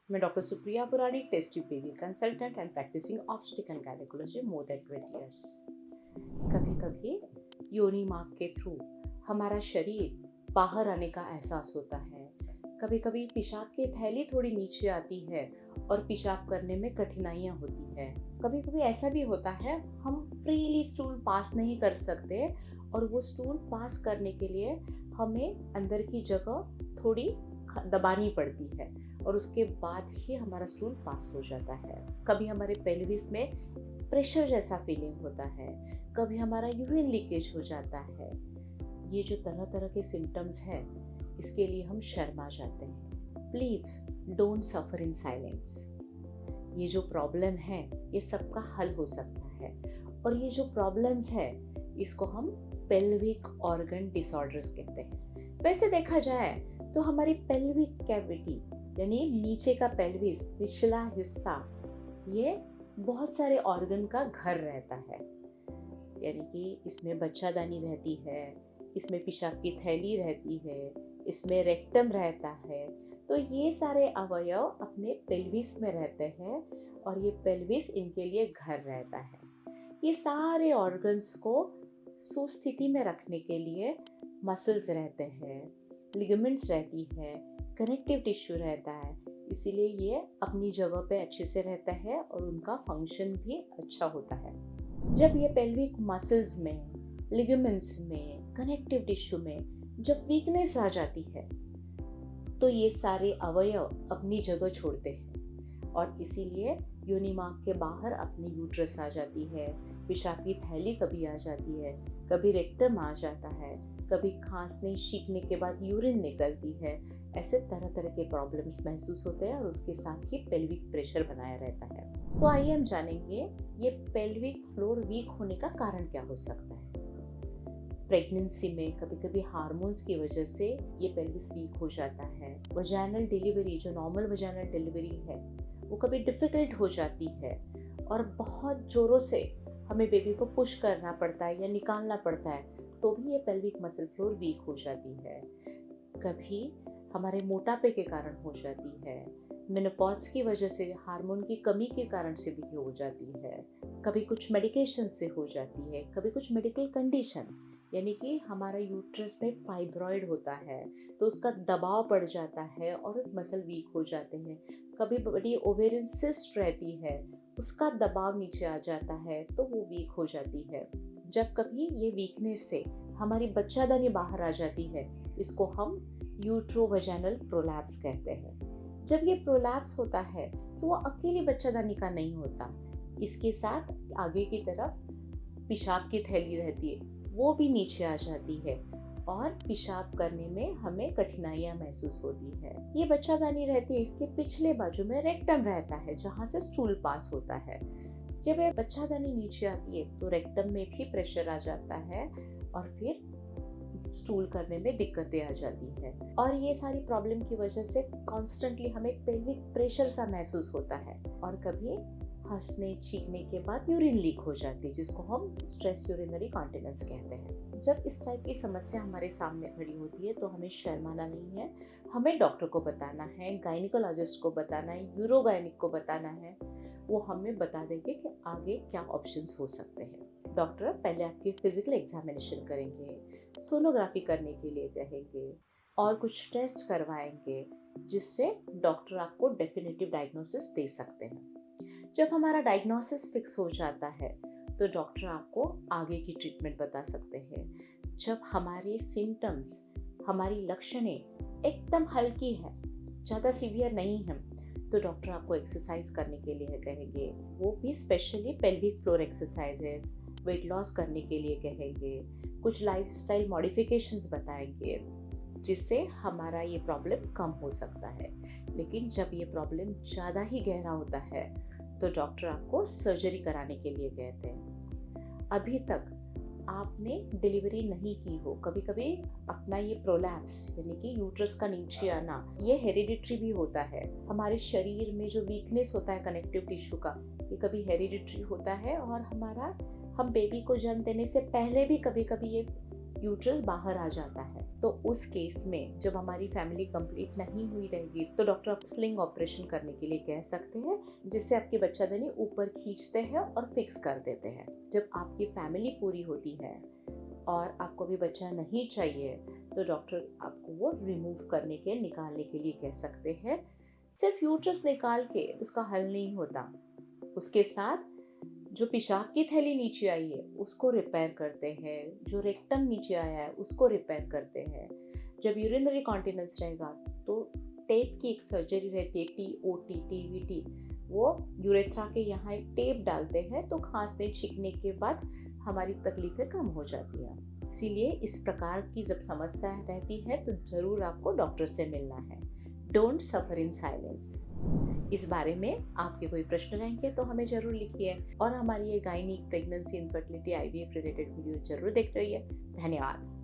मैं doctor Supriya Puranik, test tube baby consultant and practicing obstetric and gynaecology more than 20 years। कभी कभी योनि मार्ग के थ्रू हमारा शरीर बाहर आने का एहसास होता है। कभी कभी पेशाब की थैली थोड़ी नीचे आती है और पेशाब करने में कठिनाइयाँ होती है। कभी कभी ऐसा भी होता है हम फ्रीली स्टूल पास नहीं कर सकते और वो स्टूल पास करने के लिए हमें अंदर की जगह थोड़ी दबानी पड़ती है और उसके बाद ही हमारा स्टूल पास हो जाता है। कभी हमारे पेल्विस में प्रेशर जैसा फीलिंग होता है, कभी हमारा यूरिन लीकेज हो जाता है। ये जो तरह तरह के सिम्टम्स हैं, इसके लिए हम शर्मा जाते हैं। Please don't suffer in silence. ये जो प्रॉब्लम है ये सबका हल हो सकता है और ये जो प्रॉब्लम्स है इसको हम पेल्विक ऑर्गन डिसऑर्डर्स कहते हैं। वैसे देखा जाए तो हमारी पेल्विक कैविटी यानी नीचे का पेल्विस, निचला हिस्सा, ये बहुत सारे ऑर्गन का घर रहता है। यानी कि इसमें बच्चादानी रहती है, इसमें पेशाब की थैली रहती है, इसमें रेक्टम रहता है। तो ये सारे अवयव अपने पेल्विस में रहते हैं और ये पेल्विस इनके लिए घर रहता है। ये सारे ऑर्गन्स को सुस्थिति में रखने के लिए मसल्स रहते हैं, लिगामेंट्स रहती है, कनेक्टिव टिश्यू रहता है। इसीलिए ये अपनी जगह पे अच्छे से रहता है और उनका फंक्शन भी अच्छा होता है। जब ये पेल्विक मसल्स में, लिगामेंट्स में, कनेक्टिव टिश्यू में जब वीकनेस आ जाती है तो ये सारे अवयव अपनी जगह छोड़ते हैं और इसीलिए योनि मार्ग के बाहर अपनी यूट्रस आ जाती है, पेशाब की थैली कभी आ जाती है, कभी रेक्टम आ जाता है, कभी खांसने छींकने के बाद यूरिन निकलती है। ऐसे तरह तरह के प्रॉब्लम्स महसूस होते हैं और उसके साथ ही पेल्विक प्रेशर बनाया रहता है। तो आइए हम जानेंगे ये पेल्विक फ्लोर वीक होने का कारण क्या हो सकता है। प्रेगनेंसी में कभी कभी हार्मोन्स की वजह से ये पेल्विस वीक हो जाता है। वजाइनल डिलीवरी, जो नॉर्मल वजाइनल डिलीवरी है, वो कभी डिफ़िकल्ट हो जाती है और बहुत ज़ोरों से हमें बेबी को पुश करना पड़ता है या निकालना पड़ता है, तो भी ये पेल्विक मसल फ्लोर वीक हो जाती है। कभी हमारे मोटापे के कारण हो जाती है, मेनोपॉज की वजह से, हार्मोन की कमी के कारण से भी हो जाती है, कभी कुछ मेडिकेशन से हो जाती है, कभी कुछ मेडिकल कंडीशन, यानी कि हमारा यूट्रस में फाइब्रॉइड होता है तो उसका दबाव पड़ जाता है और मसल वीक हो जाते हैं। कभी बड़ी ओवेरियन सिस्ट रहती है, उसका दबाव नीचे आ जाता है तो वो वीक हो जाती है। जब कभी ये वीकनेस से हमारी बच्चादानी बाहर आ जाती है, इसको हम यूट्रोवजाइनल प्रोलैप्स कहते हैं। जब ये प्रोलैप्स होता है तो वो अकेली बच्चादानी का नहीं होता, इसके साथ आगे की तरफ पेशाब की थैली रहती है, वो भी नीचे आ जाती है और पेशाब करने में हमें कठिनाइयाँ महसूस होती है। ये बच्चादानी रहती है, इसके पिछले बाजू में रेक्टम रहता है जहाँ से स्टूल पास होता है। जब ये बच्चादानी नीचे आती है तो रेक्टम में भी प्रेशर आ जाता है और फिर स्टूल करने में दिक्कतें आ जाती है और ये सारी प्रॉब्लम की वजह से कॉन्स्टेंटली हमें पेल्विक प्रेशर सा महसूस होता है और कभी हंसने छींकने के बाद यूरिन लीक हो जाती है, जिसको हम स्ट्रेस यूरिनरी कॉन्टिनेंस कहते हैं। जब इस टाइप की समस्या हमारे सामने खड़ी होती है तो हमें शर्माना नहीं है, हमें डॉक्टर को बताना है, गायनिकोलॉजिस्ट को बताना है, यूरोगायनिक को बताना है। वो हमें बता देंगे कि आगे क्या ऑप्शंस हो सकते हैं। डॉक्टर पहले आपकी फिजिकल एग्जामिनेशन करेंगे, सोनोग्राफी करने के लिए कहेंगे और कुछ टेस्ट करवाएंगे जिससे डॉक्टर आपको डेफिनेटिव डायग्नोसिस दे सकते हैं। जब हमारा डायग्नोसिस फिक्स हो जाता है तो डॉक्टर आपको आगे की ट्रीटमेंट बता सकते हैं। जब हमारे सिम्टम्स, हमारी लक्षणें एकदम हल्की है, ज़्यादा सीवियर नहीं है, तो डॉक्टर आपको एक्सरसाइज करने के लिए कहेंगे, वो भी specially pelvic floor exercises, weight loss करने के लिए कहेंगे, कुछ लाइफस्टाइल मॉडिफिकेशंस बताएंगे जिससे हमारा ये प्रॉब्लम कम हो सकता है। लेकिन जब ये प्रॉब्लम ज़्यादा ही गहरा होता है तो डॉक्टर आपको सर्जरी कराने के लिए कहते हैं। अभी तक आपने डिलीवरी नहीं की हो, कभी कभी अपना ये प्रोलैप्स यानी कि यूट्रस का नीचे आना, ये हेरिडिटरी भी होता है। हमारे शरीर में जो वीकनेस होता है कनेक्टिव टिश्यू का, ये कभी हेरिडिटरी होता है और हम बेबी को जन्म देने से पहले भी कभी कभी ये यूट्रस बाहर आ जाता है, तो उस केस में जब हमारी फैमिली कंप्लीट नहीं हुई रहेगी तो डॉक्टर आप स्लिंग ऑपरेशन करने के लिए कह सकते हैं, जिससे आपकी बच्चादानी ऊपर खींचते हैं और फिक्स कर देते हैं। जब आपकी फैमिली पूरी होती है और आपको भी बच्चा नहीं चाहिए तो डॉक्टर आपको वो रिमूव करने के, निकालने के लिए कह सकते हैं। सिर्फ यूट्रस निकाल के उसका हल नहीं होता, उसके साथ जो पेशाब की थैली नीचे आई है उसको रिपेयर करते हैं, जो रेक्टम नीचे आया है उसको रिपेयर करते हैं। जब यूरिनरी कॉन्टिनेंस रहेगा तो टेप की एक सर्जरी रहती है, TOT, TVT, वो यूरेथ्रा के यहाँ एक टेप डालते हैं, तो खांसने छींकने के बाद हमारी तकलीफें कम हो जाती हैं। इसीलिए इस प्रकार की जब समस्या रहती है तो ज़रूर आपको डॉक्टर से मिलना है। Don't suffer in silence. इस बारे में आपके कोई प्रश्न रहेंगे तो हमें ज़रूर लिखिए और हमारी ये gynaec, pregnancy, infertility, IVF related video ज़रूर देख रहिए। धन्यवाद।